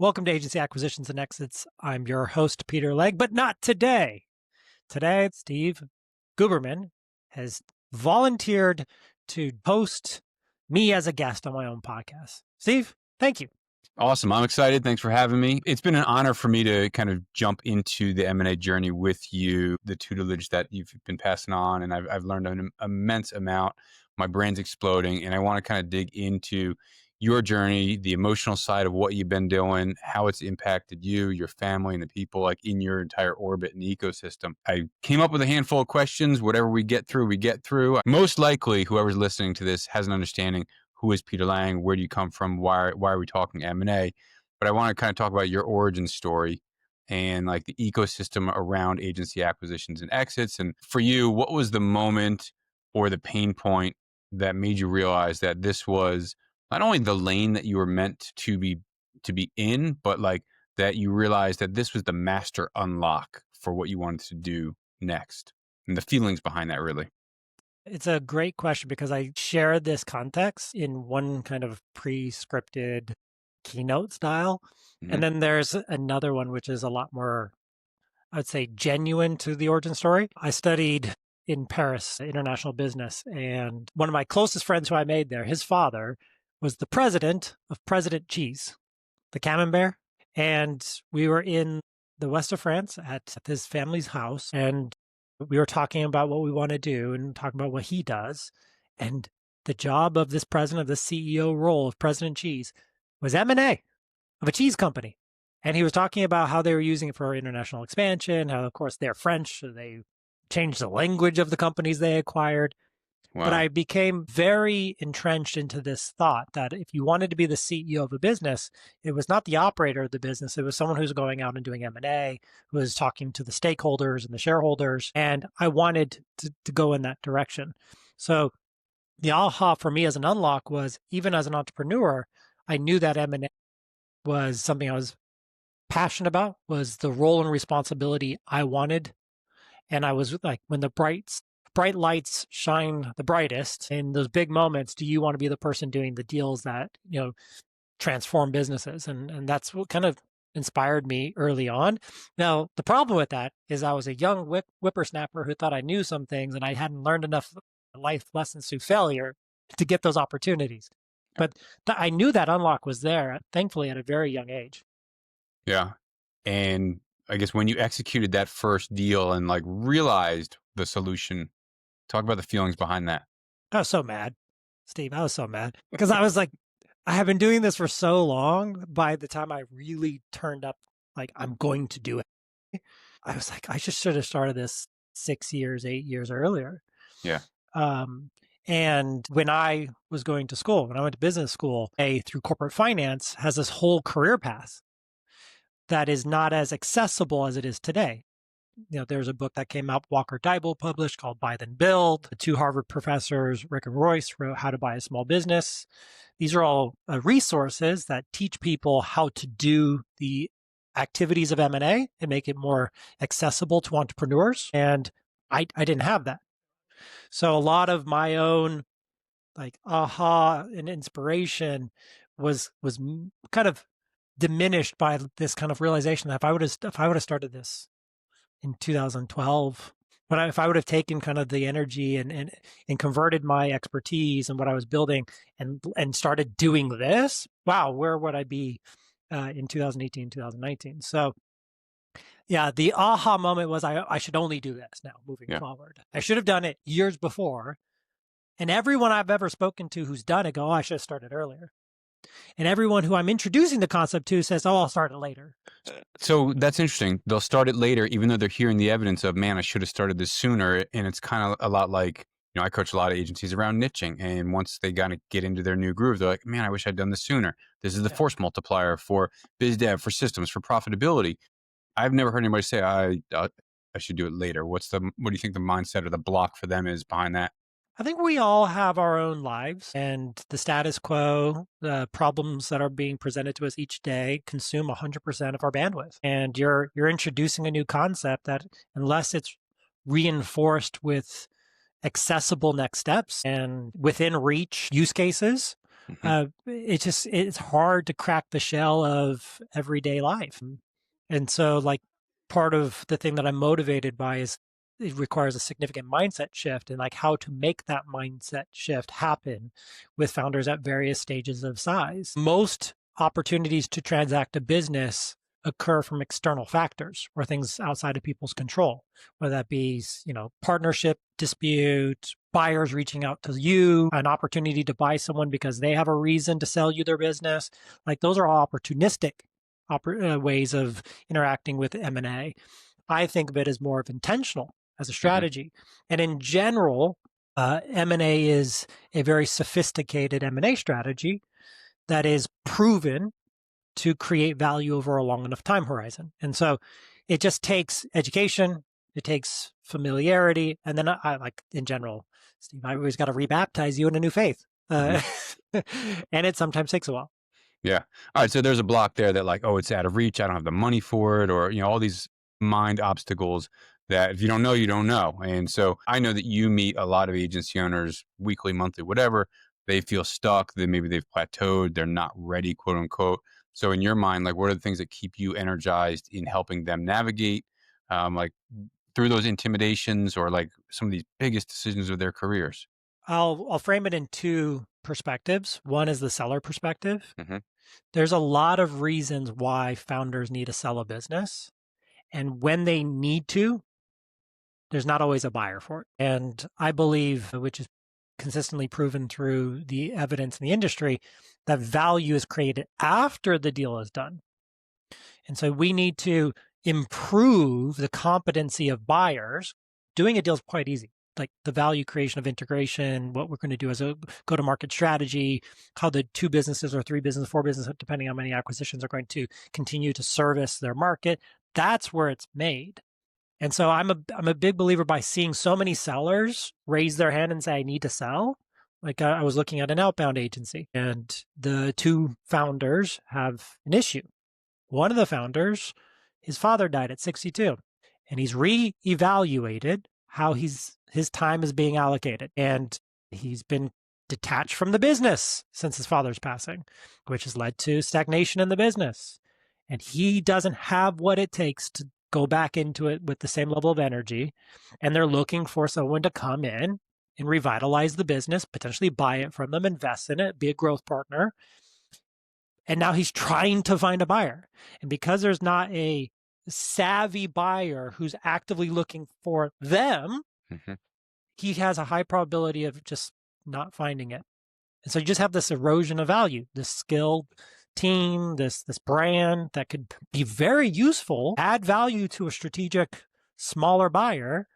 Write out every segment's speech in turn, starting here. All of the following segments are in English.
Welcome to Agency Acquisitions and Exits. I'm your host, Peter Legg, but not today. Today, Steve Guberman has volunteered to host me as a guest on my own podcast. Steve, thank you. Awesome. I'm excited. Thanks for having me. It's been an honor for me to kind of jump into the M&A journey with you, the tutelage that you've been passing on, and I've learned an immense amount. My brain's exploding, and I want to kind of dig into your journey, the emotional side of what you've been doing, how it's impacted you, your family, and the people like in your entire orbit and ecosystem. I came up with a handful of questions. Whatever we get through, we get through. Most likely, whoever's listening to this has an understanding. Who is Peter Lang? Where do you come from? Why are we talking M&A? But I want to kind of talk about your origin story and like the ecosystem around agency acquisitions and exits. And for you, what was the moment or the pain point that made you realize that this was not only the lane that you were meant to be in, but like that you realized that this was the master unlock for what you wanted to do next, and the feelings behind that, really? It's a great question because I share this context in one kind of pre-scripted keynote style. Mm-hmm. And then there's another one, which is a lot more, I'd say, genuine to the origin story. I studied in Paris, international business, and one of my closest friends who I made there, his father was the president of President Cheese, the Camembert. And we were in the west of France at his family's house, and we were talking about what we want to do and talking about what he does. And the job of this president, of the CEO role of President Cheese, was M&A of a cheese company. And he was talking about how they were using it for international expansion, how, of course, they're French, so they changed the language of the companies they acquired. Wow. But I became very entrenched into this thought that if you wanted to be the CEO of a business, it was not the operator of the business. It was someone who's going out and doing M&A, who was talking to the stakeholders and the shareholders. And I wanted to go in that direction. So the aha for me as an unlock was, even as an entrepreneur, I knew that M&A was something I was passionate about, was the role and responsibility I wanted. And I was like, when the bright lights shine the brightest in those big moments, do you want to be the person doing the deals that, transform businesses? And that's what kind of inspired me early on. Now, the problem with that is I was a young whippersnapper who thought I knew some things, and I hadn't learned enough life lessons through failure to get those opportunities. But I knew that unlock was there, thankfully, at a very young age. Yeah. And I guess when you executed that first deal and like realized the solution, talk about the feelings behind that. I was so mad, Steve. I was so mad because I was like, I have been doing this for so long. By the time I really turned up, like, I'm going to do it, I was like, I just should have started this 8 years earlier. Yeah. And when I was going to school, when I went to business school, through corporate finance has this whole career path that is not as accessible as it is today. There's a book that came out, Walker Deibel published, called Buy Then Build. The two Harvard professors, Rick and Royce, wrote How to Buy a Small Business. These are all resources that teach people how to do the activities of M&A and make it more accessible to entrepreneurs. And I didn't have that. So a lot of my own like aha and inspiration was kind of diminished by this kind of realization that if I would have started this in 2012, if I would have taken kind of the energy and converted my expertise and what I was building and started doing this, wow, where would I be in 2018, 2019? So yeah, the aha moment was I should only do this now moving forward. I should have done it years before. And everyone I've ever spoken to who's done it go, oh, I should have started earlier. And everyone who I'm introducing the concept to says, oh, I'll start it later. So that's interesting. They'll start it later, even though they're hearing the evidence of, man, I should have started this sooner. And it's kind of a lot like, I coach a lot of agencies around niching. And once they kind of get into their new groove, they're like, man, I wish I'd done this sooner. This is the force multiplier for biz dev, for systems, for profitability. I've never heard anybody say, I should do it later. What do you think the mindset or the block for them is behind that? I think we all have our own lives, and the status quo, the problems that are being presented to us each day consume 100% of our bandwidth. And you're introducing a new concept that, unless it's reinforced with accessible next steps and within reach use cases, Hmm. It's hard to crack the shell of everyday life. And so like part of the thing that I'm motivated by is it requires a significant mindset shift, and like how to make that mindset shift happen with founders at various stages of size. Most opportunities to transact a business occur from external factors or things outside of people's control, whether that be, partnership dispute, buyers reaching out to you, an opportunity to buy someone because they have a reason to sell you their business. Like those are all opportunistic ways of interacting with M&A. I think of it as more of intentional as a Hmm. strategy. And in general, M&A is a very sophisticated M&A strategy that is proven to create value over a long enough time horizon. And so it just takes education, it takes familiarity, and then I like in general, Steve, I always got to rebaptize you in a new faith. Hmm. And it sometimes takes a while. Yeah. All right. So there's a block there that like, oh, it's out of reach. I don't have the money for it, or all these mind obstacles that if you don't know, you don't know. And so I know that you meet a lot of agency owners weekly, monthly, whatever. They feel stuck. That maybe they've plateaued. They're not ready, quote unquote. So in your mind, like, what are the things that keep you energized in helping them navigate, like through those intimidations or like some of these biggest decisions of their careers? I'll frame it in two perspectives. One is the seller perspective. Hmm. There's a lot of reasons why founders need to sell a business. And when they need to, there's not always a buyer for it. And I believe, which is consistently proven through the evidence in the industry, that value is created after the deal is done. And so we need to improve the competency of buyers. Doing a deal is quite easy. Like the value creation of integration, what we're going to do as a go-to-market strategy, how the two businesses or three businesses, four businesses, depending on how many acquisitions, are going to continue to service their market. That's where it's made. And so I'm a big believer by seeing so many sellers raise their hand and say, I need to sell. Like I was looking at an outbound agency, and the two founders have an issue. One of the founders, his father died at 62, and he's reevaluated how his time is being allocated. And he's been detached from the business since his father's passing, which has led to stagnation in the business. And he doesn't have what it takes to go back into it with the same level of energy. And they're looking for someone to come in and revitalize the business, potentially buy it from them, invest in it, be a growth partner. And now he's trying to find a buyer. And because there's not a savvy buyer who's actively looking for them, Hmm. he has a high probability of just not finding it. And so you just have this erosion of value, this skilled team, this brand that could be very useful, add value to a strategic smaller buyer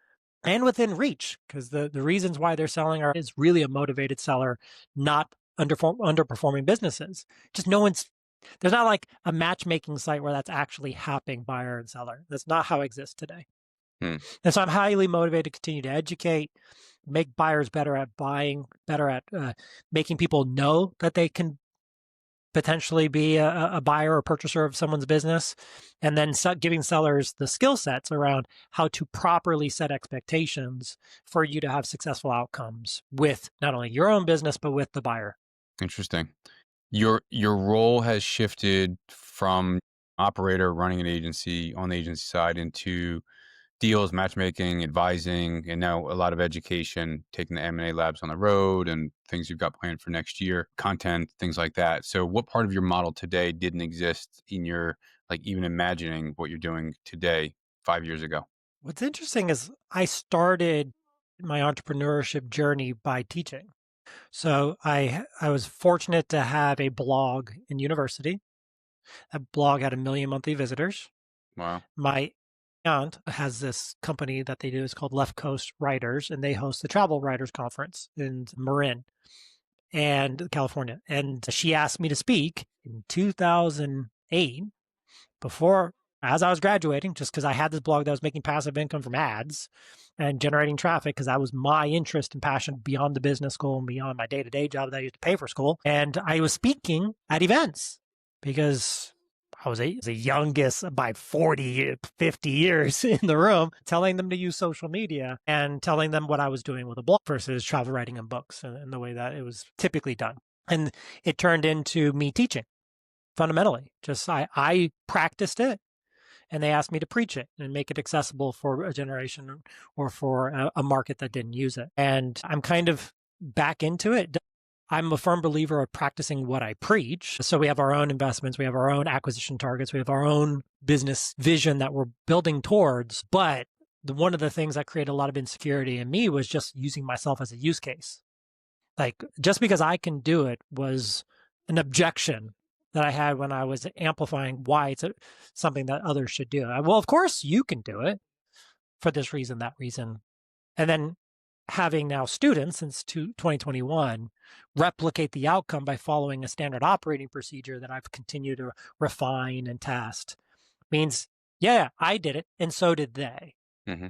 and within reach, because the reasons why they're selling is really a motivated seller, not underperforming businesses. Just no one's there's not like a matchmaking site where that's actually happening, buyer and seller. That's not how it exists today. Hmm. And so I'm highly motivated to continue to educate, make buyers better at buying, better at making people know that they can potentially be a buyer or purchaser of someone's business, and then giving sellers the skill sets around how to properly set expectations for you to have successful outcomes with not only your own business, but with the buyer. Interesting. Your role has shifted from operator running an agency on the agency side into deals, matchmaking, advising, and now a lot of education, taking the M&A labs on the road and things you've got planned for next year, content, things like that. So what part of your model today didn't exist in your, like even imagining what you're doing today 5 years ago? What's interesting is I started my entrepreneurship journey by teaching. So I was fortunate to have a blog in university. That blog had 1 million monthly visitors. Wow. My aunt has this company that they do. It's called Left Coast Writers, and they host the Travel Writers Conference in Marin and California. And she asked me to speak in 2008 before, as I was graduating, just because I had this blog that was making passive income from ads and generating traffic, because that was my interest and passion beyond the business school and beyond my day-to-day job that I used to pay for school. And I was speaking at events because I was the youngest by 40, 50 years in the room, telling them to use social media and telling them what I was doing with a blog versus travel writing and books and the way that it was typically done. And it turned into me teaching fundamentally. Just I practiced it, and they asked me to preach it and make it accessible for a generation or for a market that didn't use it. And I'm kind of back into it. I'm a firm believer of practicing what I preach. So we have our own investments, we have our own acquisition targets, we have our own business vision that we're building towards. But one of the things that created a lot of insecurity in me was just using myself as a use case. Like, just because I can do it was an objection that I had when I was amplifying why it's something that others should do. Well, of course you can do it for this reason, that reason. And then having now students since 2021 replicate the outcome by following a standard operating procedure that I've continued to refine and test means, yeah, I did it, and so did they. Mm-hmm.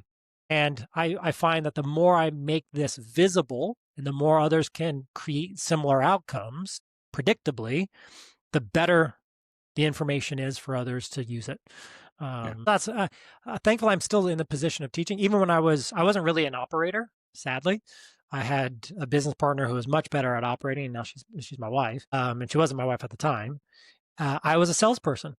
And I find that the more I make this visible and the more others can create similar outcomes predictably, the better the information is for others to use it. That's thankful I'm still in the position of teaching. Even when I wasn't really an operator, sadly. I had a business partner who was much better at operating, and now she's my wife, and she wasn't my wife at the time. I was a salesperson.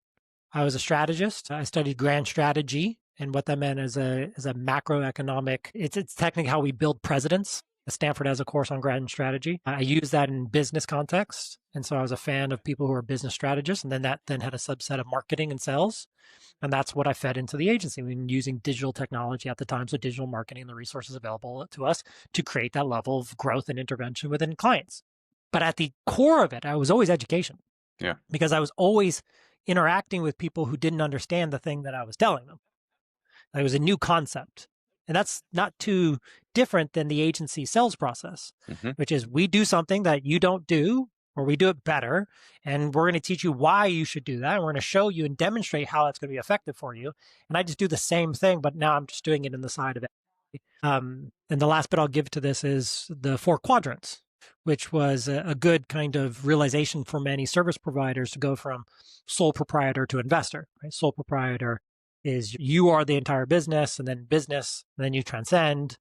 I was a strategist. I studied grand strategy, and what that meant is a macroeconomic. It's technically how we build presidents. Stanford has a course on grand strategy. I use that in business context, and so I was a fan of people who are business strategists, and then that had a subset of marketing and sales, and that's what I fed into the agency. We were using digital technology at the time, so digital marketing and the resources available to us to create that level of growth and intervention within clients. But at the core of it, I was always education. Yeah. Because I was always interacting with people who didn't understand the thing that I was telling them. It was a new concept. And that's not too different than the agency sales process, which is we do something that you don't do, or we do it better, and we're going to teach you why you should do that. And we're going to show you and demonstrate how that's going to be effective for you. And I just do the same thing, but now I'm just doing it in the side of it. And the last bit I'll give to this is the 4 quadrants, which was a good kind of realization for many service providers to go from sole proprietor to investor. Right? Sole proprietor is you are the entire business, and then you transcend.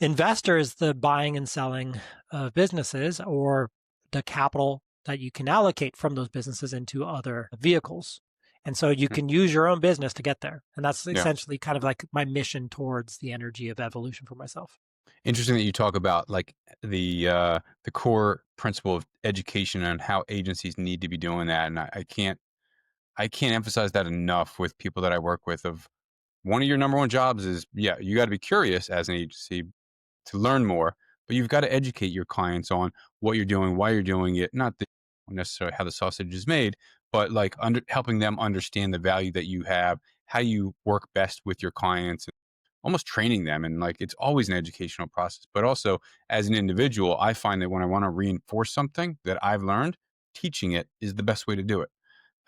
Investor is the buying and selling of businesses, or the capital that you can allocate from those businesses into other vehicles. And so you can use your own business to get there. And that's essentially kind of like my mission towards the energy of evolution for myself. Interesting that you talk about like the core principle of education and how agencies need to be doing that. And I can't emphasize that enough with people that I work with. Of one of your number one jobs is, you got to be curious as an agency to learn more, but you've got to educate your clients on what you're doing, why you're doing it, not necessarily how the sausage is made, but like helping them understand the value that you have, how you work best with your clients, and almost training them. And like, it's always an educational process. But also as an individual, I find that when I want to reinforce something that I've learned, teaching it is the best way to do it.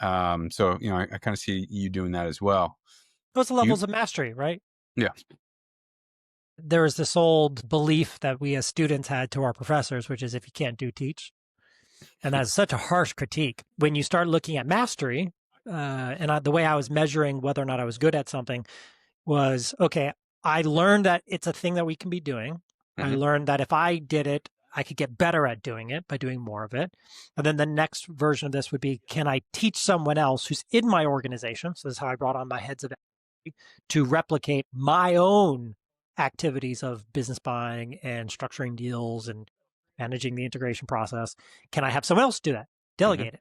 So, I kind of see you doing that as well. Those levels of mastery, right? Yeah. There was this old belief that we as students had to our professors, which is if you can't do, teach. And that's such a harsh critique. When you start looking at mastery, the way I was measuring whether or not I was good at something was, okay, I learned that it's a thing that we can be doing. I learned that if I did it, I could get better at doing it by doing more of it. And then the next version of this would be, can I teach someone else who's in my organization? So this is how I brought on my heads of to replicate my own activities of business buying and structuring deals and managing the integration process. Can I have someone else do that? Delegate it.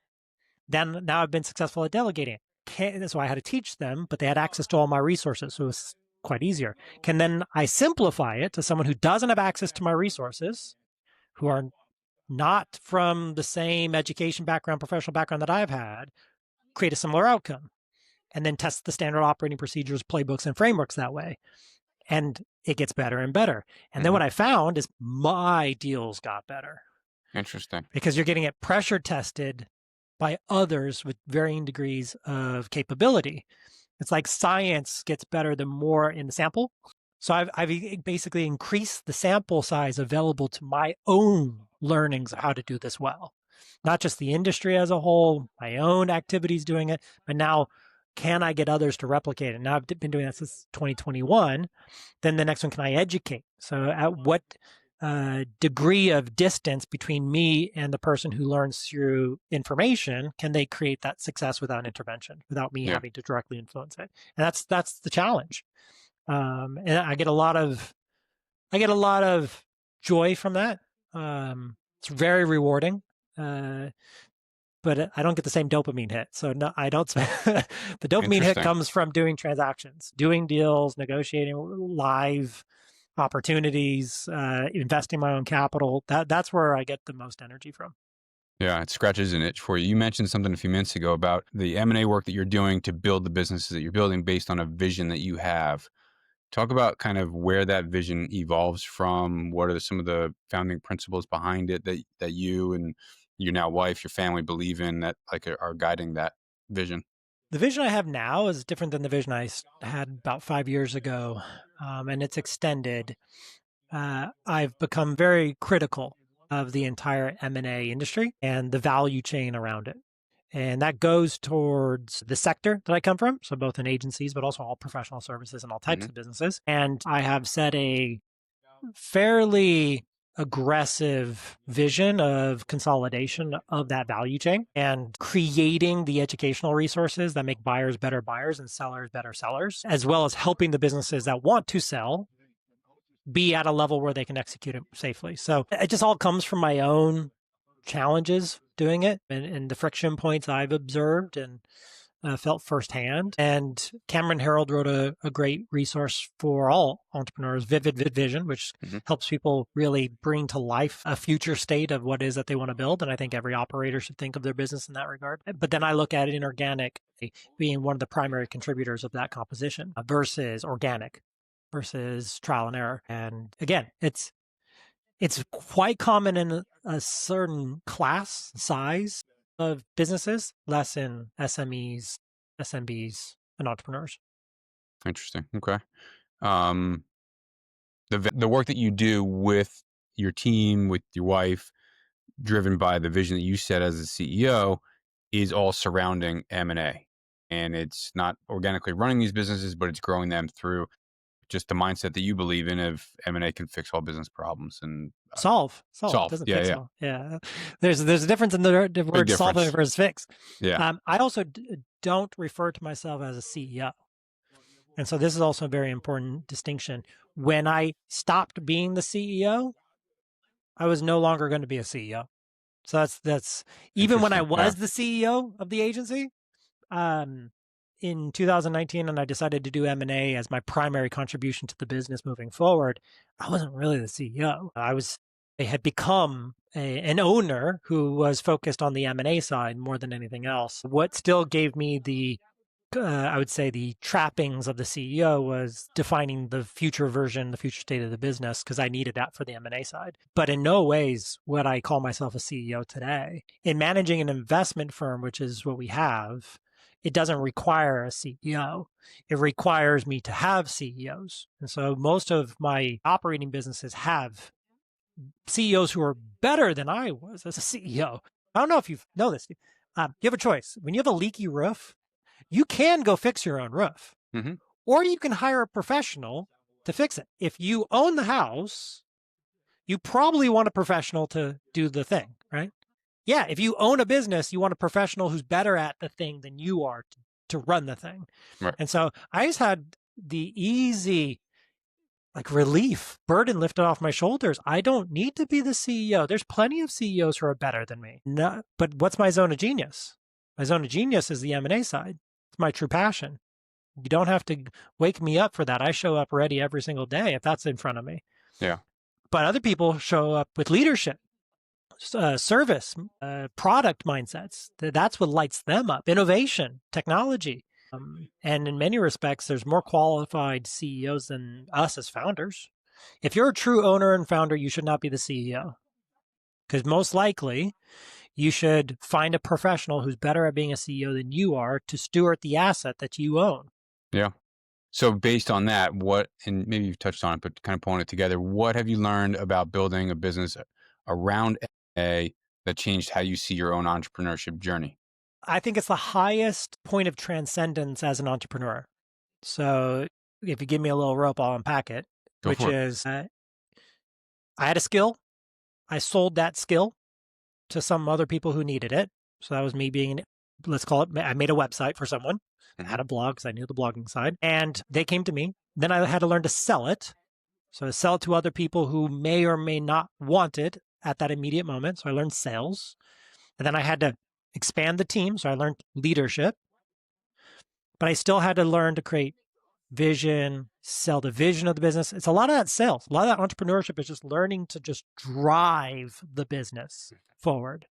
Then now I've been successful at delegating it. So I had to teach them, but they had access to all my resources. So it was quite easier. Can then I simplify it to someone who doesn't have access to my resources, who are not from the same education background, professional background that I've had, create a similar outcome, and then test the standard operating procedures, playbooks, and frameworks that way. And it gets better and better. And then what I found is my deals got better. Interesting. Because you're getting it pressure tested by others with varying degrees of capability. It's like science gets better the more in the sample. So I've basically increased the sample size available to my own learnings of how to do this well. Not just the industry as a whole, my own activities doing it, but now can I get others to replicate it? Now I've been doing that since 2021. Then the next one, can I educate? So at what degree of distance between me and the person who learns through information, can they create that success without intervention, without me Yeah. having to directly influence it? And that's the challenge. And I get a lot of joy from that. It's very rewarding. Uh, but I don't get the same dopamine hit. So no, I don't. The dopamine hit Interesting. comes from doing transactions, doing deals, negotiating live opportunities, investing my own capital. That's where I get the most energy from. Yeah, it scratches an itch for you. You mentioned something a few minutes ago about the M&A work that you're doing to build the businesses that you're building based on a vision that you have. Talk about kind of where that vision evolves from. What are some of the founding principles behind it that you and your now wife, your family believe in that like are guiding that vision? The vision I have now is different than the vision I had about 5 years ago, and it's extended. I've become very critical of the entire M&A industry and the value chain around it. And that goes towards the sector that I come from, so both in agencies, but also all professional services and all types Hmm. of businesses. And I have set a fairly aggressive vision of consolidation of that value chain and creating the educational resources that make buyers better buyers and sellers better sellers, as well as helping the businesses that want to sell be at a level where they can execute it safely. So it just all comes from my own challenges doing it and the friction points I've observed and felt firsthand. And Cameron Harold wrote a great resource for all entrepreneurs, Vivid Vision, which Hmm. helps people really bring to life a future state of what it is that they want to build. And I think every operator should think of their business in that regard. But then I look at it inorganic being one of the primary contributors of that composition versus organic versus trial and error. And again, it's quite common in a certain class size of businesses, less in SMEs, SMBs, and entrepreneurs. Interesting. Okay. Um, the work that you do with your team, with your wife, driven by the vision that you set as a CEO, is all surrounding M&A. And it's not organically running these businesses, but it's growing them through just the mindset that you believe in of M&A can fix all business problems and Solve. It solve. doesn't Yeah, fix yeah. all. Yeah, there's a difference in the Big word solve difference. versus fix. Yeah. I also don't refer to myself as a CEO, and so this is also a very important distinction. When I stopped being the CEO, I was no longer going to be a CEO. So that's even when I Interesting. Yeah. was the CEO of the agency, um, in 2019, and I decided to do M&A as my primary contribution to the business moving forward, I wasn't really the CEO. I had become an owner who was focused on the M&A side more than anything else. What still gave me I would say the trappings of the CEO was defining the future version, the future state of the business, because I needed that for the M&A side. But in no ways would I call myself a CEO today. In managing an investment firm, which is what we have, it doesn't require a CEO. It requires me to have CEOs. And so most of my operating businesses have CEOs who are better than I was as a CEO. I don't know if you know this. You have a choice. When you have a leaky roof, you can go fix your own roof, Hmm. or you can hire a professional to fix it. If you own the house, you probably want a professional to do the thing, right? Yeah, if you own a business, you want a professional who's better at the thing than you are to run the thing. Right. And so I just had the easy like relief burden lifted off my shoulders. I don't need to be the CEO. There's plenty of CEOs who are better than me. No, but what's my zone of genius? My zone of genius is the M&A side. It's my true passion. You don't have to wake me up for that. I show up ready every single day if that's in front of me. Yeah. But other people show up with leadership, service, product mindsets. That's what lights them up. Innovation, technology. And in many respects, there's more qualified CEOs than us as founders. If you're a true owner and founder, you should not be the CEO. Because most likely, you should find a professional who's better at being a CEO than you are to steward the asset that you own. Yeah. So based on that, and maybe you've touched on it, but kind of pulling it together, what have you learned about building a business around A that changed how you see your own entrepreneurship journey? I think it's the highest point of transcendence as an entrepreneur. So if you give me a little rope, I'll unpack it, Go which for it. is I had a skill. I sold that skill to some other people who needed it. So that was me being, let's call it, I made a website for someone, had a blog because I knew the blogging side, and they came to me. Then I had to learn to sell it. So I sell it to other people who may or may not want it at that immediate moment. So I learned sales. And then I had to expand the team. So I learned leadership. But I still had to learn to create vision, sell the vision of the business. It's a lot of that sales. A lot of that entrepreneurship is just learning to just drive the business forward.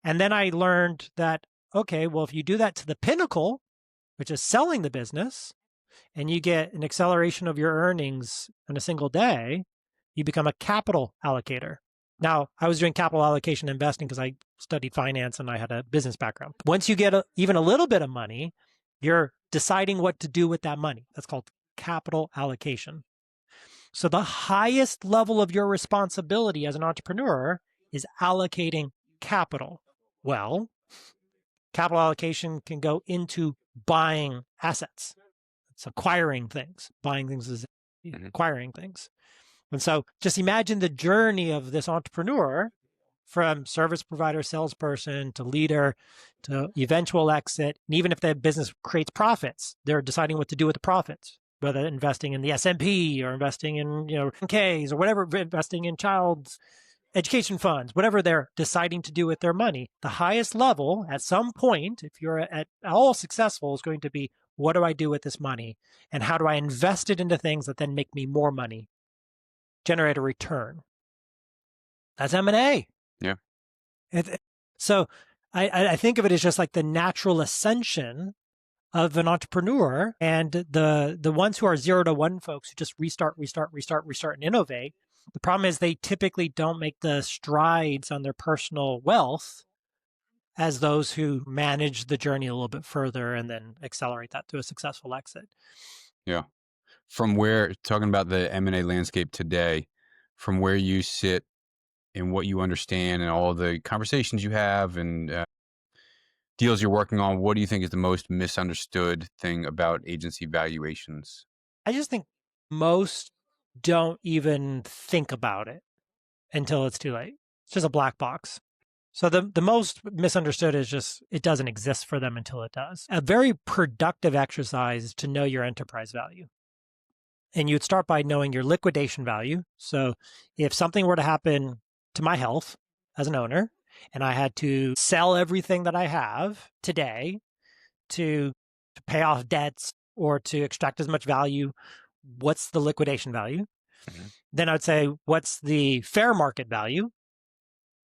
And then I learned that, okay, well, if you do that to the pinnacle, which is selling the business, and you get an acceleration of your earnings in a single day, you become a capital allocator. Now, I was doing capital allocation investing because I studied finance and I had a business background. Once you get even a little bit of money, you're deciding what to do with that money. That's called capital allocation. So the highest level of your responsibility as an entrepreneur is allocating capital. Well, capital allocation can go into buying assets. It's acquiring things. Buying things is acquiring things. And so just imagine the journey of this entrepreneur from service provider, salesperson to leader to eventual exit. And even if the business creates profits, they're deciding what to do with the profits, whether investing in the S&P or investing in, Ks or whatever, investing in child's education funds, whatever they're deciding to do with their money. The highest level at some point, if you're at all successful, is going to be, what do I do with this money? And how do I invest it into things that then make me more money, generate a return? That's M&A. Yeah. So I think of it as just like the natural ascension of an entrepreneur, and the ones who are 0 to 1 folks who just restart, and innovate. The problem is they typically don't make the strides on their personal wealth as those who manage the journey a little bit further and then accelerate that to a successful exit. Yeah. From where, talking about the M&A landscape today, from where you sit and what you understand and all the conversations you have and deals you're working on, what do you think is the most misunderstood thing about agency valuations? I just think most don't even think about it until it's too late. It's just a black box. So the most misunderstood is just it doesn't exist for them until it does. A very productive exercise is to know your enterprise value. And you'd start by knowing your liquidation value. So if something were to happen to my health as an owner, and I had to sell everything that I have today to pay off debts or to extract as much value, what's the liquidation value? Then I'd say, what's the fair market value?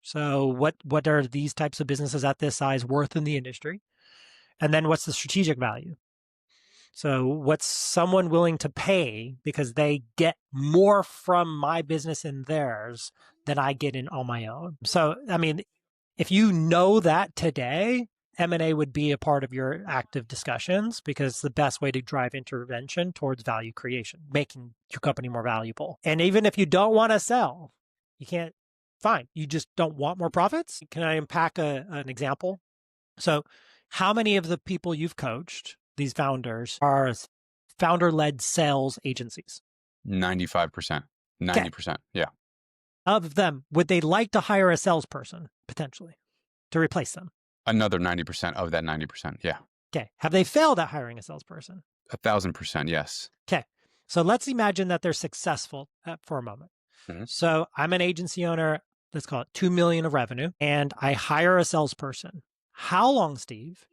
So what are these types of businesses at this size worth in the industry? And then what's the strategic value? So what's someone willing to pay because they get more from my business and theirs than I get in on my own? So, I mean, if you know that today, M&A would be a part of your active discussions because it's the best way to drive intervention towards value creation, making your company more valuable. And even if you don't want to sell, you can't, fine. You just don't want more profits. Can I unpack an example? So how many of the people you've coached, these founders, are founder-led sales agencies? 95%. 90%. Yeah. Of them, would they like to hire a salesperson potentially to replace them? Another 90% of that 90%. Yeah. Okay. Have they failed at hiring a salesperson? 1,000%. Yes. Okay. So let's imagine that they're successful for a moment. So I'm an agency owner, let's call it 2 million of revenue, and I hire a salesperson. How long, Steve,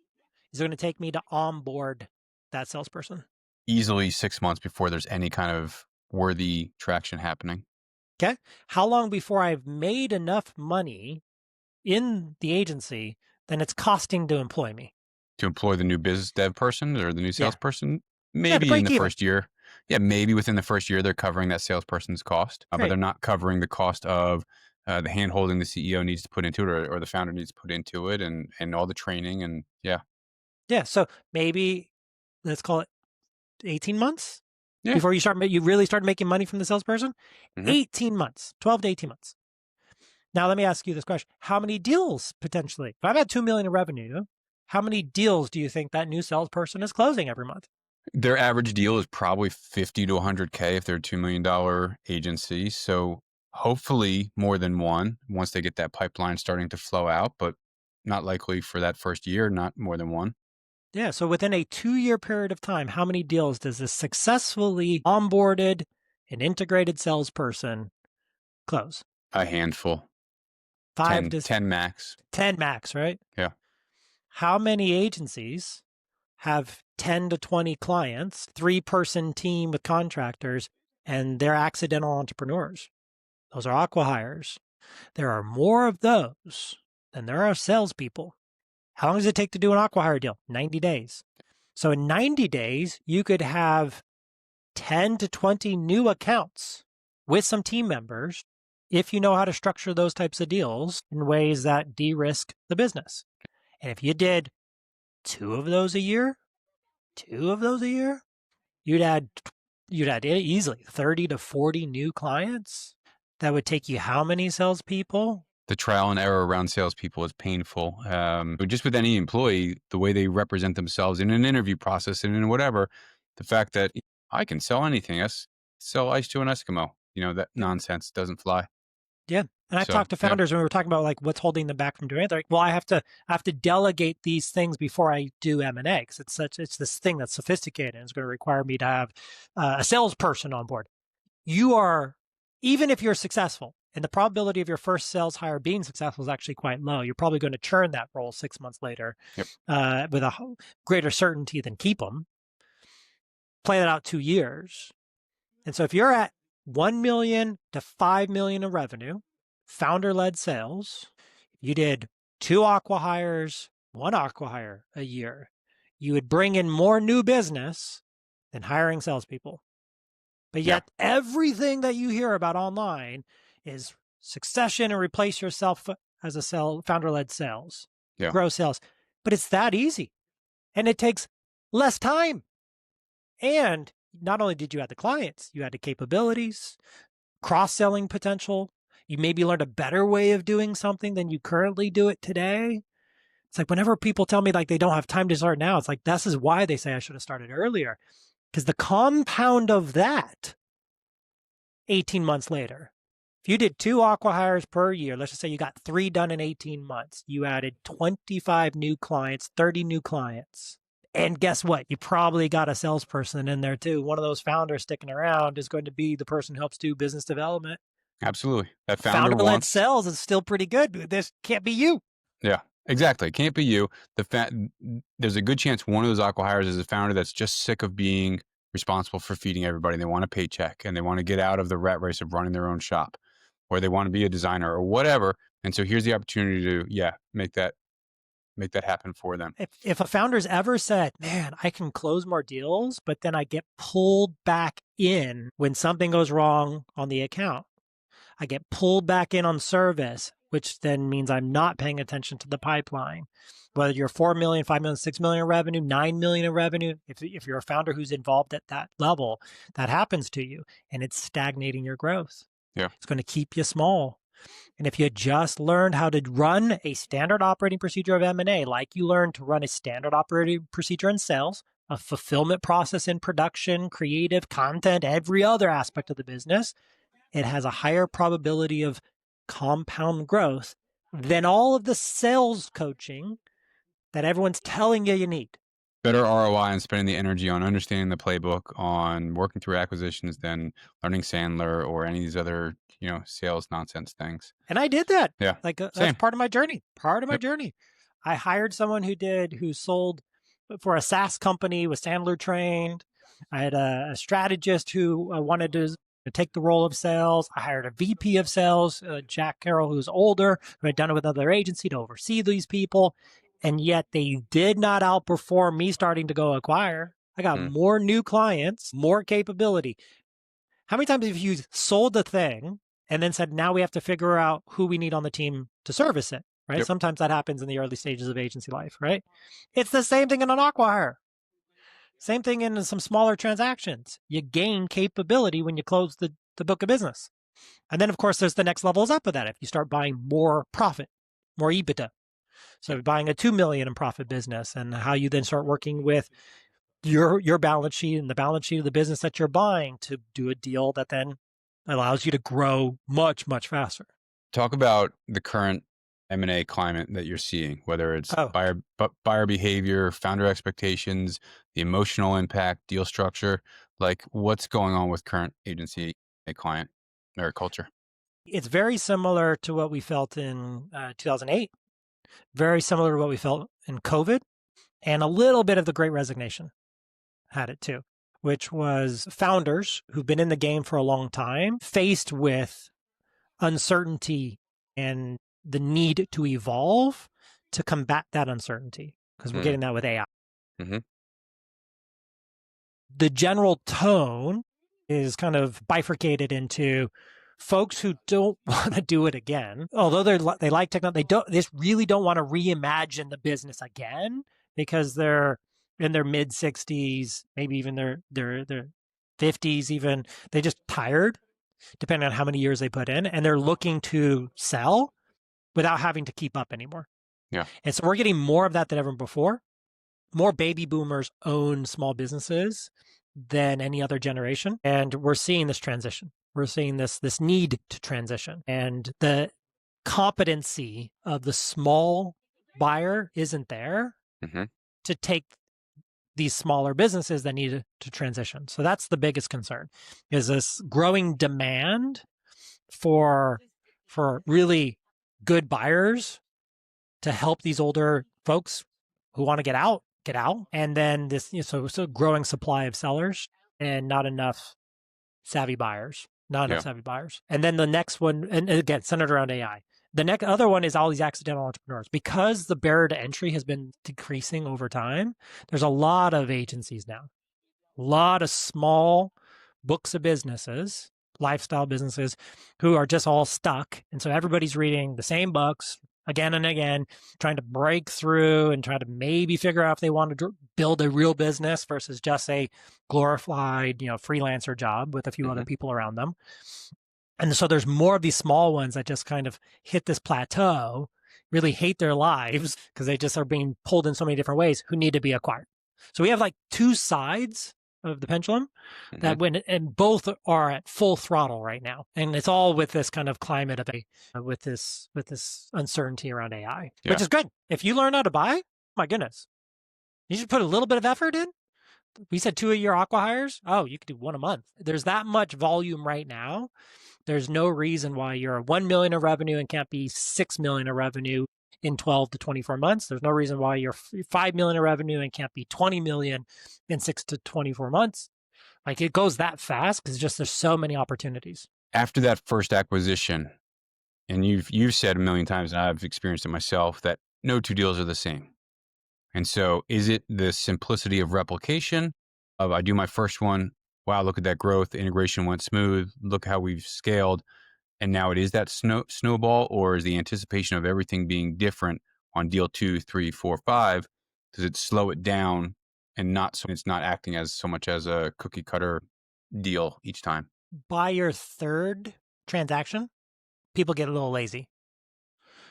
is it going to take me to onboard that salesperson? Easily 6 months before there's any kind of worthy traction happening. Okay. How long before I've made enough money in the agency then it's costing to employ me? To employ the new business dev person or the new salesperson? Maybe in the first year. Yeah, maybe within the first year they're covering that salesperson's cost, but they're not covering the cost of the hand-holding the CEO needs to put into it or the founder needs to put into it and all the training and yeah. Yeah, so maybe let's call it 18 months before you really start making money from the salesperson? 18 months, 12 to 18 months. Now, let me ask you this question. How many deals potentially? If I've had 2 million in revenue, how many deals do you think that new salesperson is closing every month? Their average deal is probably 50 to 100K if they're a $2 million agency. So hopefully more than one once they get that pipeline starting to flow out, but not likely for that first year, not more than one. Yeah. So within a 2-year period of time, how many deals does this successfully onboarded and integrated salesperson close? A handful, Five 10, to 10 max. 10 max, right? Yeah. How many agencies have 10 to 20 clients, 3-person team with contractors, and they're accidental entrepreneurs? Those are acquihires. There are more of those than there are salespeople. How long does it take to do an acquihire deal? 90 days. So in 90 days, you could have 10 to 20 new accounts with some team members if you know how to structure those types of deals in ways that de-risk the business. And if you did 2 of those a year, you'd add easily 30 to 40 new clients. That would take you how many salespeople? The trial and error around salespeople is painful. But just with any employee, the way they represent themselves in an interview process and in whatever, the fact that I can sell anything, sell ice to an Eskimo, that nonsense doesn't fly. Yeah. And I've So, talked to yeah, founders when we were talking about like what's holding them back from doing it. They're like, well, I have to delegate these things before I do M&A because it's this thing that's sophisticated and it's going to require me to have a salesperson on board. You are, even if you're successful, and the probability of your first sales hire being successful is actually quite low. You're probably going to churn that role 6 months later Yep. With a greater certainty than keep them. Play that out 2 years. And so if you're at 1 million to 5 million in revenue, founder-led sales, you did 2 acquihires, 1 acquihire a year, you would bring in more new business than hiring salespeople. But yet everything that you hear about online is succession and replace yourself as a founder-led sales, grow sales. But it's that easy. And it takes less time. And not only did you add the clients, you had the capabilities, cross-selling potential. You maybe learned a better way of doing something than you currently do it today. It's like whenever people tell me like they don't have time to start now, it's like this is why they say I should have started earlier. Because the compound of that 18 months later, if you did 2 acquihires per year, let's just say you got 3 done in 18 months, you added 25 new clients, 30 new clients. And guess what? You probably got a salesperson in there too. One of those founders sticking around is going to be the person who helps do business development. Absolutely. That Founder-led sales is still pretty good. This can't be you. Yeah, exactly. It can't be you. There's a good chance one of those acquihires is a founder that's just sick of being responsible for feeding everybody. They want a paycheck and they want to get out of the rat race of running their own shop, or they want to be a designer or whatever. And so here's the opportunity to, make that happen for them. If a founder's ever said, man, I can close more deals, but then I get pulled back in when something goes wrong on the account. I get pulled back in on service, which then means I'm not paying attention to the pipeline. Whether you're 4 million, 5 million, 6 million in revenue, 9 million in revenue, if you're a founder who's involved at that level, that happens to you and it's stagnating your growth. Yeah. It's going to keep you small. And if you just learned how to run a standard operating procedure of M&A, like you learned to run a standard operating procedure in sales, a fulfillment process in production, creative content, every other aspect of the business, it has a higher probability of compound growth than all of the sales coaching that everyone's telling you need. Better ROI on spending the energy on understanding the playbook, on working through acquisitions than learning Sandler or any of these other, sales nonsense things. And I did that. Yeah. That's part of my journey. Journey. I hired someone who sold for a SaaS company, was Sandler trained. I had a strategist who wanted to take the role of sales. I hired a VP of sales, Jack Carroll, who's older, who had done it with another agency to oversee these people. And yet they did not outperform me starting to go acquire. I got more new clients, more capability. How many times have you sold the thing and then said, now we have to figure out who we need on the team to service it, right? Yep. Sometimes that happens in the early stages of agency life, right? It's the same thing in an acquihire. Same thing in some smaller transactions. You gain capability when you close the book of business. And then, of course, there's the next levels up of that. If you start buying more profit, more EBITDA. So buying a 2 million in profit business and how you then start working with your balance sheet and the balance sheet of the business that you're buying to do a deal that then It allows you to grow much, much faster. Talk about the current M&A climate that you're seeing, whether it's Oh, buyer behavior, founder expectations, the emotional impact, deal structure. Like, what's going on with current agency a client or culture? it's very similar to what we felt in 2008, very similar to what we felt in COVID, and a little bit of the Great Resignation had it too, which was founders who've been in the game for a long time faced with uncertainty and the need to evolve to combat that uncertainty, because we're getting that with AI. Mm-hmm. The general tone is kind of bifurcated into folks who don't want to do it again, although they like technology. They just really don't want to reimagine the business again because they're in their mid 60s, maybe even their 50s. Even they just tired, depending on how many years they put in, and they're looking to sell without having to keep up anymore. Yeah. And so we're getting more of that than ever before. More baby boomers own small businesses than any other generation. And we're seeing this transition. We're seeing this need to transition. And the competency of the small buyer isn't there to take these smaller businesses that need to transition. So that's the biggest concern, is this growing demand for really good buyers to help these older folks who want to get out. And then this, so growing supply of sellers and not enough savvy buyers, savvy buyers. And then the next one, and again, centered around AI. The next other one is all these accidental entrepreneurs. Because the barrier to entry has been decreasing over time, there's a lot of agencies now, a lot of small books of businesses, lifestyle businesses, who are just all stuck. And so everybody's reading the same books again and again, trying to break through and try to maybe figure out if they want to build a real business versus just a glorified, freelancer job with a few other people around them. And so there's more of these small ones that just kind of hit this plateau, really hate their lives because they just are being pulled in so many different ways, who need to be acquired. So we have like two sides of the pendulum that and both are at full throttle right now. And it's all with this kind of climate of with this uncertainty around AI, which is good. If you learn how to buy, my goodness, you should put a little bit of effort in. We said 2 a year acquihires. Oh, you could do 1 a month. There's that much volume right now. There's no reason why you're 1 million of revenue and can't be 6 million of revenue in 12 to 24 months. There's no reason why you're 5 million of revenue and can't be 20 million in 6 to 24 months. Like, it goes that fast because there's so many opportunities. After that first acquisition, and you've said a million times, and I've experienced it myself, that no two deals are the same. And so is it the simplicity of replication of, I do my first one, wow, look at that growth, the integration went smooth, look how we've scaled, and now it is that snowball, or is the anticipation of everything being different on deal 2, 3, 4, 5, does it slow it down and it's not acting as so much as a cookie cutter deal each time? By your third transaction, people get a little lazy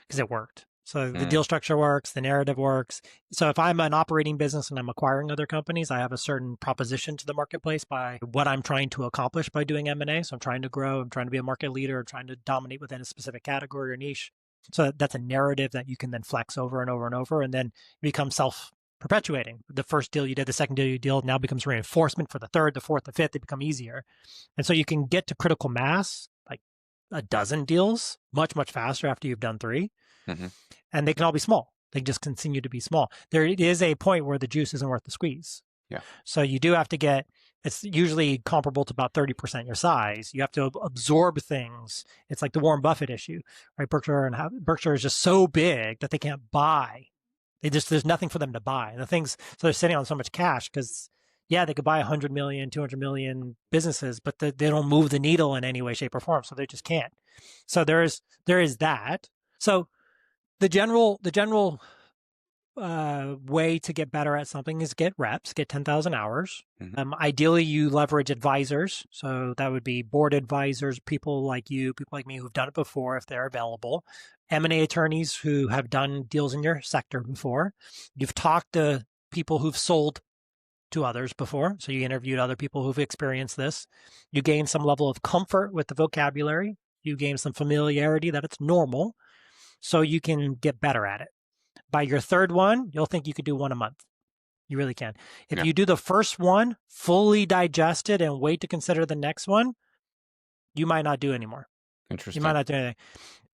because it worked. So the deal structure works, the narrative works. So if I'm an operating business and I'm acquiring other companies, I have a certain proposition to the marketplace by what I'm trying to accomplish by doing M&A. So I'm trying to grow, I'm trying to be a market leader, I'm trying to dominate within a specific category or niche. So that's a narrative that you can then flex over and over and over, and then become self-perpetuating. The first deal you did, the second deal you did, now becomes reinforcement for the third, the fourth, the fifth. They become easier. And so you can get to critical mass, like a dozen deals, much, much faster after you've done 3. And they can all be small. They just continue to be small. There is a point where the juice isn't worth the squeeze. Yeah. So you do have to get, it's usually comparable to about 30% your size. You have to absorb things. It's like the Warren Buffett issue, right? Berkshire is just so big that they can't buy. There's nothing for them to buy. So they're sitting on so much cash because, yeah, they could buy 100 million, 200 million businesses, but they don't move the needle in any way, shape, or form. So they just can't. So there is that. So the general way to get better at something is get reps, get 10,000 hours. Ideally, you leverage advisors. So that would be board advisors, people like you, people like me who've done it before if they're available, M&A attorneys who have done deals in your sector before. You've talked to people who've sold to others before. So you interviewed other people who've experienced this. You gain some level of comfort with the vocabulary. You gain some familiarity that it's normal. So you can get better at it. By your third one, you'll think you could do one a month. You really can. If Yeah. you do the first one, fully digest it, and wait to consider the next one, you might not do anymore. Interesting. You might not do anything.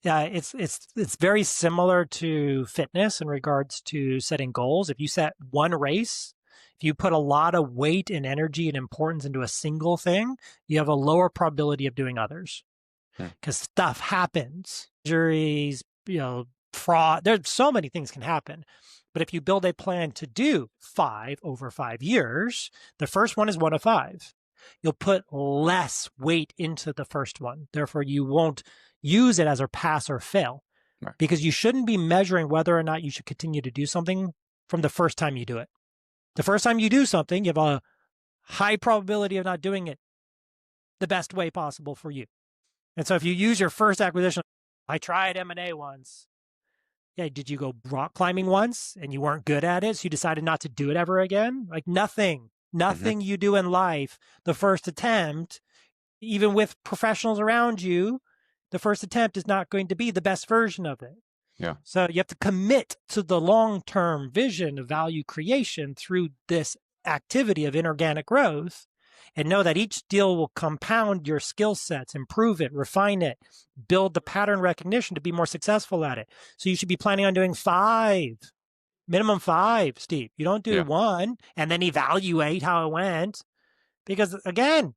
Yeah, it's very similar to fitness in regards to setting goals. If you set one race, if you put a lot of weight and energy and importance into a single thing, you have a lower probability of doing others because stuff happens. Injuries, fraud. There's so many things can happen. But if you build a plan to do 5 over 5 years, the first one is 1 of 5. You'll put less weight into the first one. Therefore, you won't use it as a pass or fail. Right. Because you shouldn't be measuring whether or not you should continue to do something from the first time you do it. The first time you do something, you have a high probability of not doing it the best way possible for you. And so if you use your first acquisition, I tried M&A once. Yeah, did you go rock climbing once and you weren't good at it, so you decided not to do it ever again? Like nothing you do in life, the first attempt, even with professionals around you, the first attempt is not going to be the best version of it. Yeah. So you have to commit to the long-term vision of value creation through this activity of inorganic growth and know that each deal will compound your skill sets, improve it, refine it, build the pattern recognition to be more successful at it. So you should be planning on doing 5, minimum 5, Steve. You don't do 1 and then evaluate how it went because, again,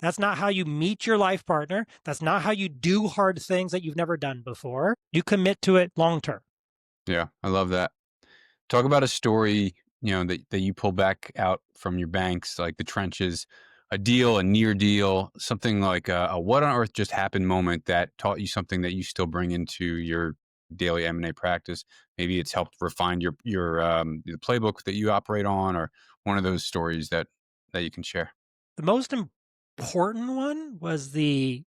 that's not how you meet your life partner. That's not how you do hard things that you've never done before. You commit to it long term. Yeah, I love that. Talk about a story, that you pull back out from your banks, like the trenches, a deal, a near deal, something like a what on earth just happened moment that taught you something that you still bring into your daily M&A practice. Maybe it's helped refine your the playbook that you operate on, or one of those stories that you can share. The most important one was the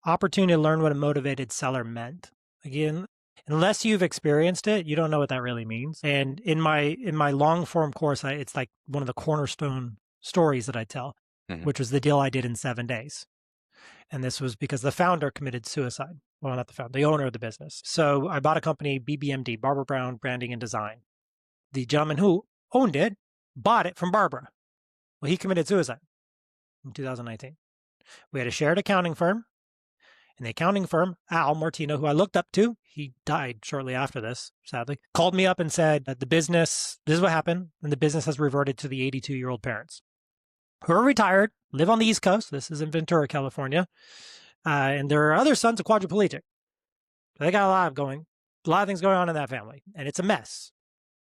opportunity to learn what a motivated seller meant. Again, unless you've experienced it, you don't know what that really means. And in my long form course, it's like one of the cornerstone stories that I tell, which was the deal I did in 7 days. And this was because the founder committed suicide. Well, not the founder, the owner of the business. So I bought a company, BBMD, Barbara Brown Branding and Design. The gentleman who owned it bought it from Barbara. Well, he committed suicide in 2019. We had a shared accounting firm. And the accounting firm, Al Martino, who I looked up to, he died shortly after this, sadly, called me up and said that the business, this is what happened, and the business has reverted to the 82-year-old parents who are retired, live on the East Coast. This is in Ventura, California. And their other son's a quadriplegic. So they got a lot of things going on in that family. And it's a mess.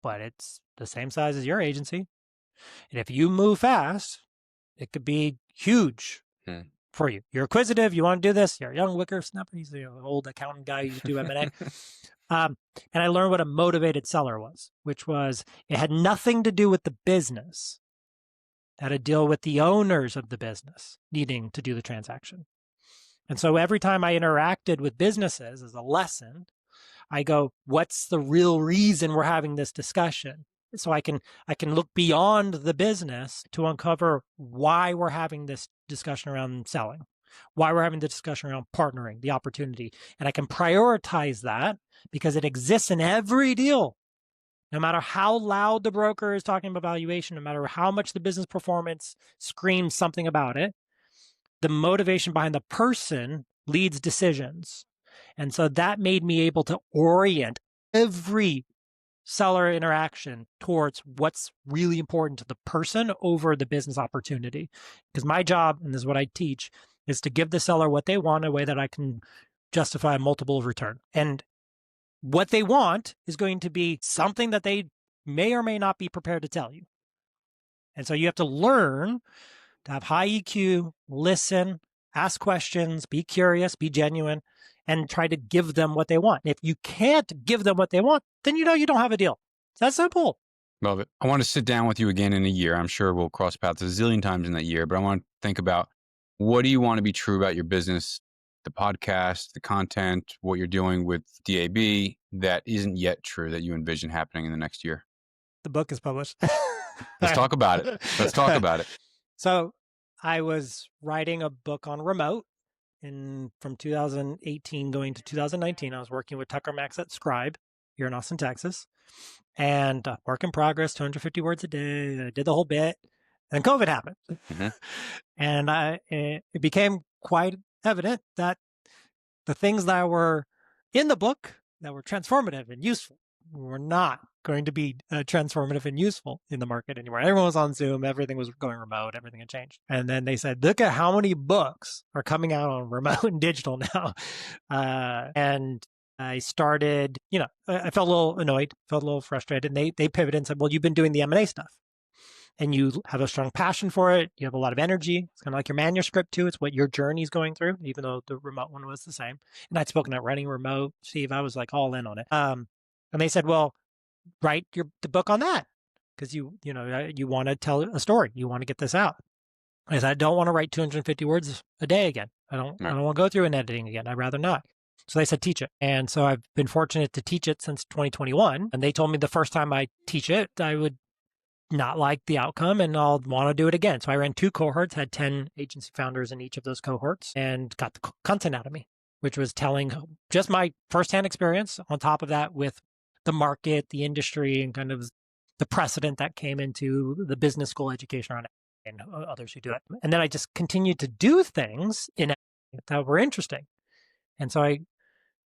But it's the same size as your agency. And if you move fast, it could be huge. For you. You're acquisitive. You want to do this. You're a young whippersnapper. He's an old accounting guy who used to do M&A. And I learned what a motivated seller was, which was it had nothing to do with the business. It had to deal with the owners of the business needing to do the transaction. And so every time I interacted with businesses as a lesson, I go, what's the real reason we're having this discussion? So I can look beyond the business to uncover why we're having this discussion around selling, why we're having the discussion around partnering, the opportunity. And I can prioritize that because it exists in every deal. No matter how loud the broker is talking about valuation, no matter how much the business performance screams something about it, the motivation behind the person leads decisions. And so that made me able to orient every seller interaction towards what's really important to the person over the business opportunity. Because my job, and this is what I teach, is to give the seller what they want in a way that I can justify a multiple of return. And what they want is going to be something that they may or may not be prepared to tell you. And so you have to learn to have high EQ, listen, ask questions, be curious, be genuine, and try to give them what they want. If you can't give them what they want, then you don't have a deal. It's that simple. Love it. I want to sit down with you again in a year. I'm sure we'll cross paths a zillion times in that year, but I want to think about what do you want to be true about your business, the podcast, the content, what you're doing with DAB that isn't yet true that you envision happening in the next year? The book is published. Let's talk about it. Let's talk about it. So I was writing a book on remote from 2018 going to 2019. I was working with Tucker Max at Scribe here in Austin, Texas, and work in progress, 250 words a day. I did the whole bit, and COVID happened, and it became quite evident that the things that were in the book that were transformative and useful were not going to be transformative and useful in the market anymore. Everyone was on Zoom. Everything was going remote. Everything had changed. And then they said, look at how many books are coming out on remote and digital now. And I started, I felt a little annoyed, felt a little frustrated. And they pivoted and said, well, you've been doing the M&A stuff and you have a strong passion for it. You have a lot of energy. It's kind of like your manuscript too. It's what your journey's going through, even though the remote one was the same. And I'd spoken at running remote. Steve, I was like all in on it. And they said, well, write the book on that because you want to tell a story. You want to get this out. I said, I don't want to write 250 words a day again. I don't want to go through an editing again. I'd rather not. So they said, teach it. And so I've been fortunate to teach it since 2021. And they told me the first time I teach it, I would not like the outcome and I'll want to do it again. So I ran 2 cohorts, had 10 agency founders in each of those cohorts and got the content out of me, which was telling just my firsthand experience on top of that with the market, the industry, and kind of the precedent that came into the business school education around it and others who do it. And then I just continued to do things that were interesting. And so I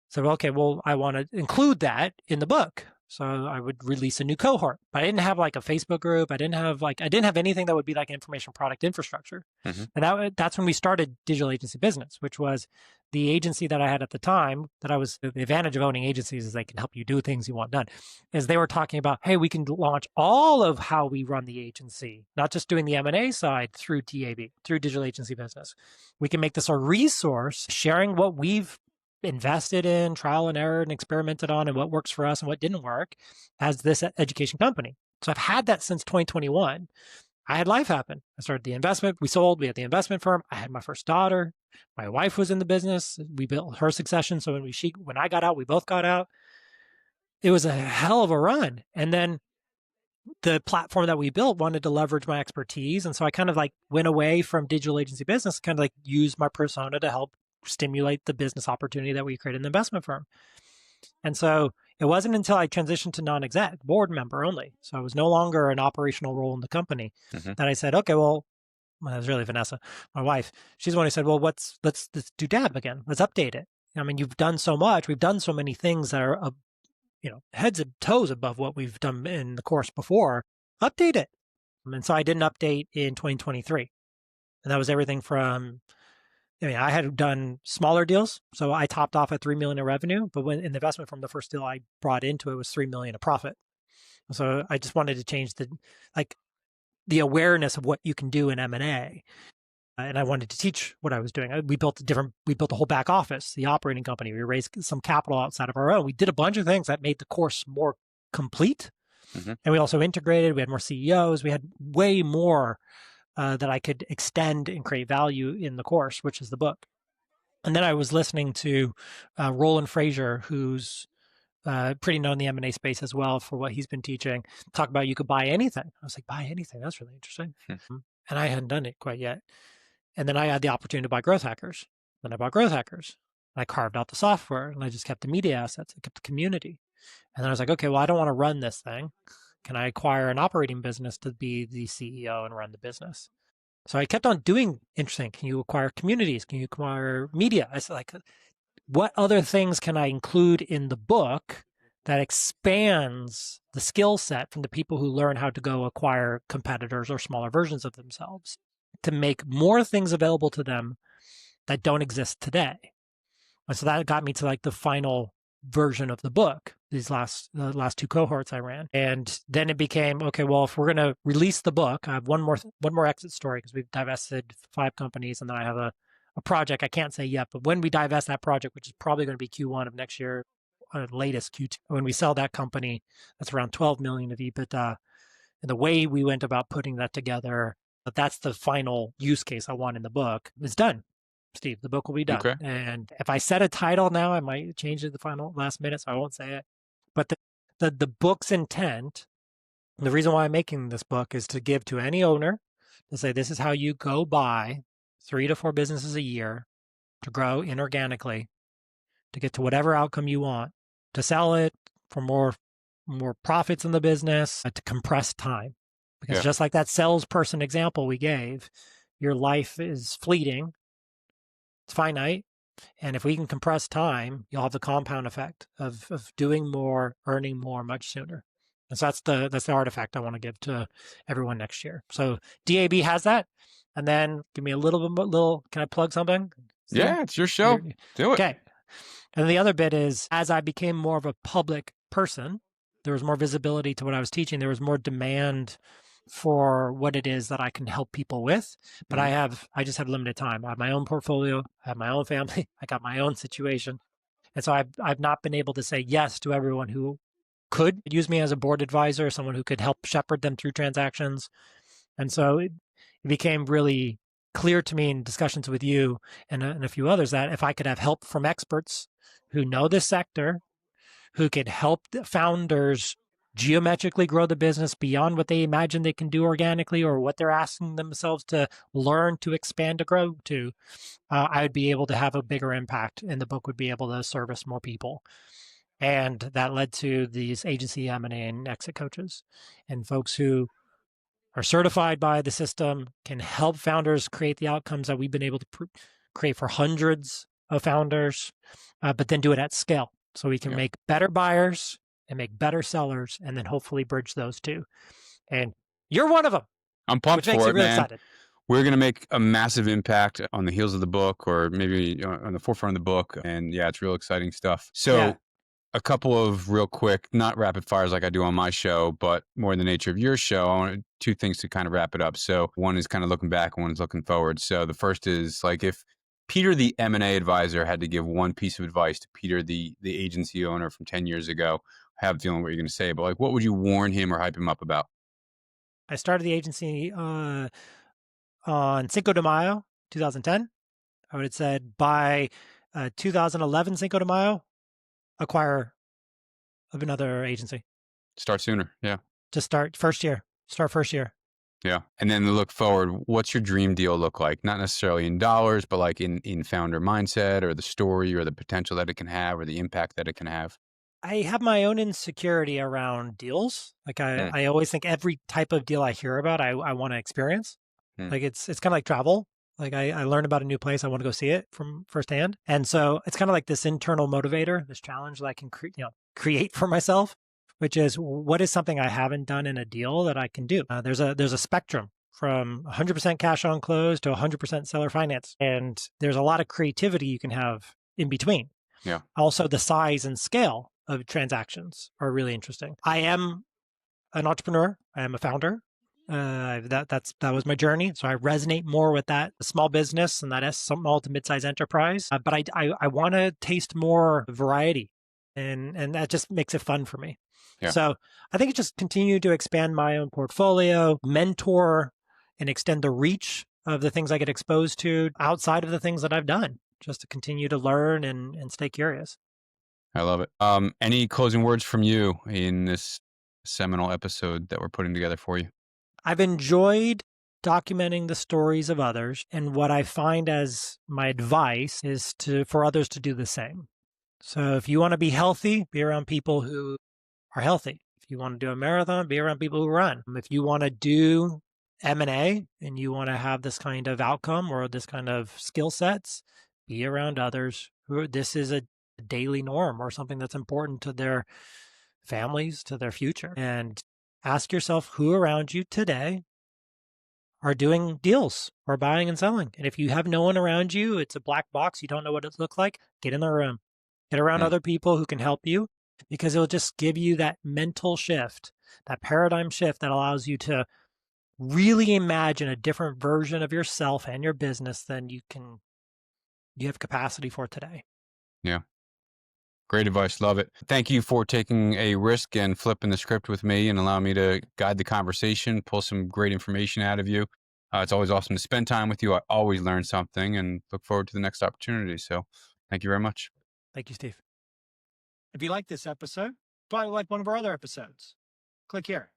said, well, okay, well, I want to include that in the book. So I would release a new cohort, but I didn't have like a Facebook group. I didn't have anything that would be like information product infrastructure. And that's when we started Digital Agency Business, which was the agency that I had at the time. The advantage of owning agencies is they can help you do things you want done. Is they were talking about, hey, we can launch all of how we run the agency, not just doing the M&A side through DAB, through Digital Agency Business. We can make this a resource, sharing what we've invested in, trial and error, and experimented on, and what works for us and what didn't work as this education company. So I've had that since 2021. I had life happen. I started the investment. We had the investment firm. I had my first daughter. My wife was in the business. We built her succession. So when I got out, we both got out. It was a hell of a run. And then the platform that we built wanted to leverage my expertise. And so I kind of like went away from Digital Agency Business, kind of like use my persona to help stimulate the business opportunity that we created in the investment firm. And so it wasn't until I transitioned to non-exec, board member only. So I was no longer an operational role in the company that I said, okay, well, it was really Vanessa, my wife. She's the one who said, well, let's do DAB again. Let's update it. I mean, you've done so much. We've done so many things that are, heads and toes above what we've done in the course before. Update it. And so I did an update in 2023. And that was everything from, I had done smaller deals, so I topped off at $3 million in revenue. But when in the investment from the first deal I brought into it was $3 million of profit. So I just wanted to change the awareness of what you can do in M&A, and I wanted to teach what I was doing. We built a whole back office, the operating company. We raised some capital outside of our own. We did a bunch of things that made the course more complete, and we also integrated. We had more CEOs. We had way more that I could extend and create value in the course, which is the book. And then I was listening to Roland Frazier, who's pretty known in the M&A space as well for what he's been teaching, talk about you could buy anything. I was like, buy anything? That's really interesting. And I hadn't done it quite yet. And then I had the opportunity to buy Growth Hackers. Then I bought Growth Hackers. And I carved out the software and I just kept the media assets. I kept the community. And then I was like, okay, well, I don't want to run this thing. Can I acquire an operating business to be the CEO and run the business? So I kept on doing interesting. Can you acquire communities? Can you acquire media? I said, like, what other things can I include in the book that expands the skill set from the people who learn how to go acquire competitors or smaller versions of themselves to make more things available to them that don't exist today? And so that got me to like the final version of the book, the last 2 cohorts I ran. And then it became, okay, well, if we're going to release the book, I have one more exit story because we've divested 5 companies. And then I have a project I can't say yet, but when we divest that project, which is probably going to be Q1 of next year, latest Q2, when we sell that company, that's around 12 million of EBITDA. And the way we went about putting that together, that's the final use case I want in the book. It's done. Steve, the book will be done. Okay. And if I set a title now, I might change it the last minute, so I won't say it. But the book's intent The reason why I'm making this book is to give to any owner to say, this is how you go buy 3 to 4 businesses a year to grow inorganically, to get to whatever outcome you want, to sell it for more profits in the business, to compress time. Because Yeah. just like that salesperson example we gave, your life is fleeting, it's finite, and if we can compress time, you'll have the compound effect of doing more, earning more much sooner. And so that's the artifact I want to give to everyone next year. So DAB has that. And then give me a little, can I plug something, Stephen? Yeah, it's your show. Do it. Okay. And the other bit is, as I became more of a public person, there was more visibility to what I was teaching. There was more demand for what it is that I can help people with. But Mhm. I just have limited time. I have my own portfolio, I have my own family, I got my own situation. And so I've not been able to say yes to everyone who could use me as a board advisor, someone who could help shepherd them through transactions. And so it became really clear to me in discussions with you and a few others that if I could have help from experts who know this sector, who could help the founders geometrically grow the business beyond what they imagine they can do organically or what they're asking themselves to learn to expand to grow to, I would be able to have a bigger impact and the book would be able to service more people. And that led to these agency M&A and exit coaches and folks who are certified by the system, can help founders create the outcomes that we've been able to create for hundreds of founders, but then do it at scale. So we can Yeah. make better buyers and make better sellers, and then hopefully bridge those two. And you're one of them, I'm pumped which makes for me it, really man. excited. We're going to make a massive impact on the heels of the book, or maybe on the forefront of the book. And yeah, it's real exciting stuff. Yeah. So a couple of real quick, not rapid fires like I do on my show, but more in the nature of your show. I want two things to kind of wrap it up. So one is kind of looking back, one is looking forward. So the first is like, if Peter, the M&A advisor, had to give one piece of advice to Peter, the agency owner from 10 years ago, I have a feeling what you're going to say, but like, what would you warn him or hype him up about? I started the agency on Cinco de Mayo, 2010. I would have said by 2011 Cinco de Mayo, acquire of another agency. Start sooner. Yeah. To start first year. Start first year. Yeah. And then look forward, what's your dream deal look like? Not necessarily in dollars, but like in founder mindset or the story or the potential that it can have or the impact that it can have. I have my own insecurity around deals. Like Mm, I always think every type of deal I hear about, I want to experience. mm. Like it's kind of like travel. Like I learn about a new place, I want to go see it from firsthand. And so it's kind of like this internal motivator, this challenge that I can create for myself, which is what is something I haven't done in a deal that I can do. There's a spectrum from 100% cash on close to 100% seller finance, and there's a lot of creativity you can have in between. Yeah. Also, the size and scale of transactions are really interesting. I am an entrepreneur. I am a founder. That was my journey. So I resonate more with that small business and that small to mid-sized enterprise. But I want to taste more variety, and that just makes it fun for me. Yeah. So I think it's just continue to expand my own portfolio, mentor, and extend the reach of the things I get exposed to outside of the things that I've done, just to continue to learn and stay curious. I love it. Any closing words from you in this seminal episode that we're putting together for you? I've enjoyed documenting the stories of others, and what I find as my advice is for others to do the same. So if you want to be healthy, be around people who are healthy. If you want to do a marathon, be around people who run. If you want to do M&A and you want to have this kind of outcome or this kind of skill sets, be around others who this is a daily norm or something that's important to their families, to their future. And ask yourself who around you today are doing deals or buying and selling. And if you have no one around you, it's a black box, you don't know what it looks like, get in the room. Get around Mm, other people who can help you, because it'll just give you that mental shift, that paradigm shift that allows you to really imagine a different version of yourself and your business than you have capacity for today. yeah. Great advice. Love it. Thank you for taking a risk and flipping the script with me and allowing me to guide the conversation, pull some great information out of you. It's always awesome to spend time with you. I always learn something and look forward to the next opportunity. So thank you very much. Thank you, Steve. If you like this episode, probably like one of our other episodes. Click here.